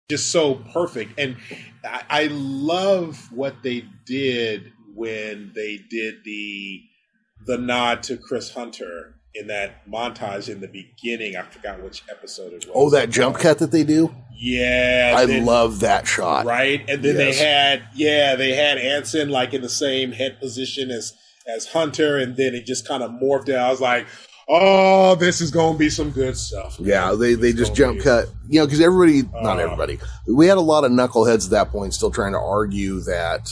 just so perfect. And I love what they did when they did the nod to Chris Hunter in that montage in the beginning. I forgot which episode it was. Oh, that jump cut that they do? Yeah. I love that shot. Right? And then they had Anson like in the same head position as Hunter, and then it just kind of morphed out. I was like, oh, this is going to be some good stuff. Man. Yeah, they just jump cut. You know, because not everybody. We had a lot of knuckleheads at that point still trying to argue that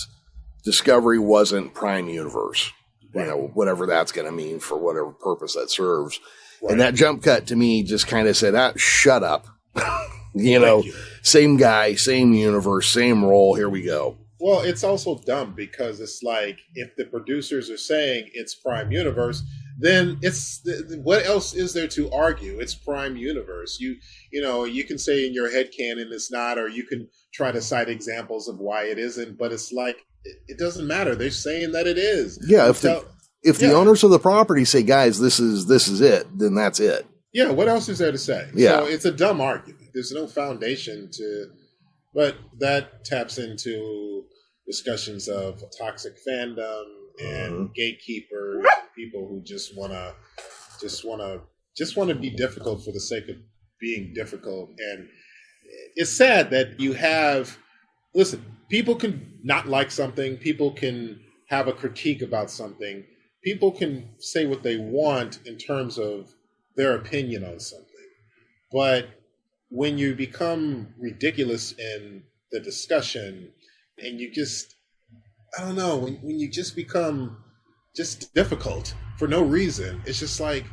Discovery wasn't Prime Universe. Right. You know, whatever that's going to mean for whatever purpose that serves. Right. And that jump cut to me just kind of said, shut up. Same guy, same universe, same role. Here we go. Well, it's also dumb because it's like if the producers are saying it's Prime Universe, then what else is there to argue? It's Prime Universe. You can say in your head canon it's not, or you can try to cite examples of why it isn't, but it's like it doesn't matter. They're saying that it is. Yeah, if the owners of the property say, guys, this is it, then that's it. Yeah, what else is there to say? Yeah. So it's a dumb argument. There's no foundation but that taps into discussions of toxic fandom and gatekeepers and people who just want to be difficult for the sake of being difficult. And it's sad that people can not like something, people can have a critique about something, people can say what they want in terms of their opinion on something. But when you become ridiculous in the discussion and you just, I don't know, when you just become just difficult for no reason, it's just like,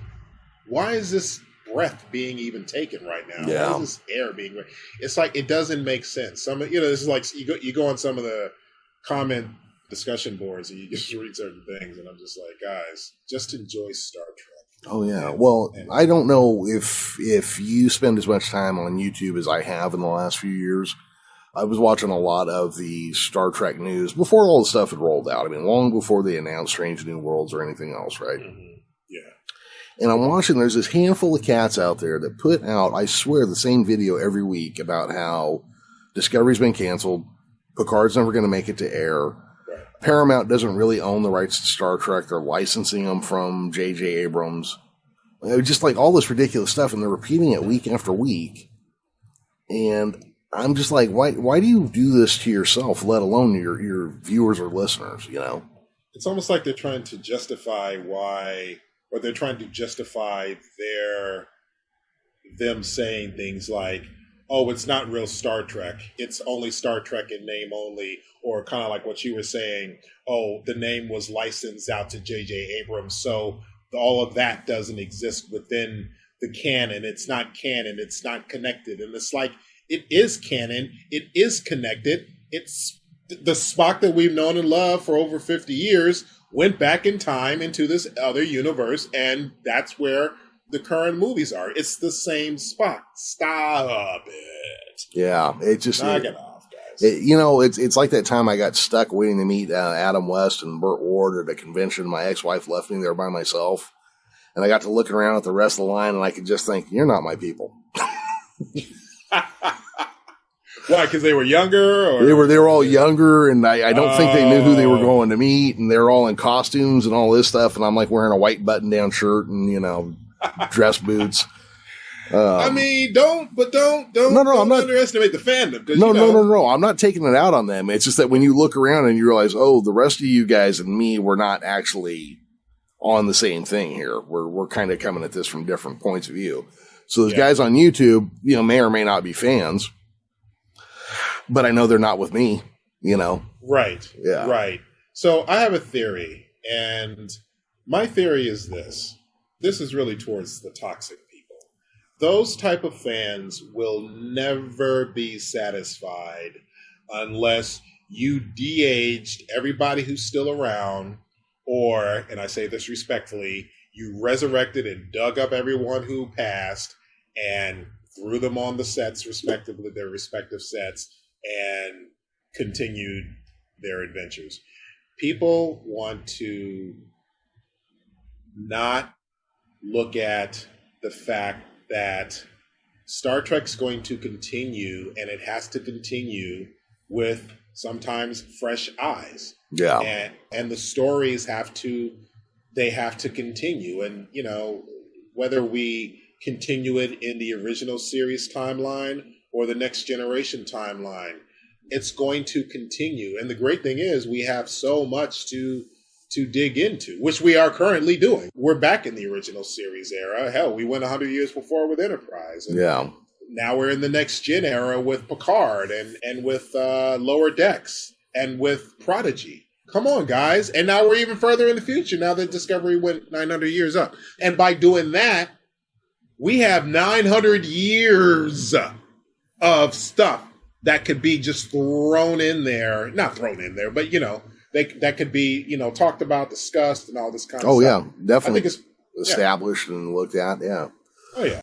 why is this breath being even taken right now? Yeah. Why is this air being? It's like it doesn't make sense. This is like you go on some of the comment discussion boards and you just read certain things, and I'm just like, guys, just enjoy Star Trek. Oh yeah. Well, I don't know if you spend as much time on YouTube as I have in the last few years. I was watching a lot of the Star Trek news before all the stuff had rolled out. I mean, long before they announced Strange New Worlds or anything else, right? Mm-hmm. Yeah. And I'm watching, there's this handful of cats out there that put out, I swear, the same video every week about how Discovery's been canceled, Picard's never going to make it to air, right. Paramount doesn't really own the rights to Star Trek, they're licensing them from J.J. Abrams. Just like all this ridiculous stuff, and they're repeating it week after week. And I'm just like, why do you do this to yourself, let alone your viewers or listeners, you know? It's almost like they're trying to justify them saying things like, oh, it's not real Star Trek. It's only Star Trek in name only. Or kind of like what you were saying, oh, the name was licensed out to J.J. Abrams, so all of that doesn't exist within the canon. It's not canon. It's not connected. And it's like, it is canon. It is connected. It's the Spock that we've known and loved for over 50 years went back in time into this other universe, and that's where the current movies are. It's the same Spock. Stop it. Yeah, it just... Knock it off, guys. It's like that time I got stuck waiting to meet Adam West and Burt Ward at a convention. My ex-wife left me there by myself, and I got to looking around at the rest of the line, and I could just think, you're not my people. Why? Because they were younger? Or? They were all younger, and I don't think they knew who they were going to meet, and they were all in costumes and all this stuff, and I'm like wearing a white button-down shirt and, dress boots. I mean, don't underestimate the fandom. No. I'm not taking it out on them. It's just that when you look around and you realize, oh, the rest of you guys and me, we're not actually on the same thing here. We're kind of coming at this from different points of view. So those guys on YouTube, may or may not be fans, but I know they're not with me, Right. Yeah. Right. So I have a theory, and my theory is this. This is really towards the toxic people. Those type of fans will never be satisfied unless you de-aged everybody who's still around, or, and I say this respectfully, you resurrected and dug up everyone who passed and threw them on the sets, respectively, their respective sets, and continued their adventures. People want to not look at the fact that Star Trek's going to continue, and it has to continue with sometimes fresh eyes. Yeah. And the stories have to continue. And, you know, whether we continue it in the original series timeline or the Next Generation timeline, it's going to continue. And the great thing is we have so much to dig into, which we are currently doing. We're back in the original series era. Hell, we went 100 years before with Enterprise. And now we're in the Next Gen era with Picard and with Lower Decks and with Prodigy. Come on, guys. And now we're even further in the future now that Discovery went 900 years up. And by doing that, we have 900 years of stuff that could be just thrown in there. Not thrown in there, but, you know, that could be, you know, talked about, discussed, and all this kind of stuff. Oh, yeah. Definitely I think it's established and looked at, yeah. Oh, yeah.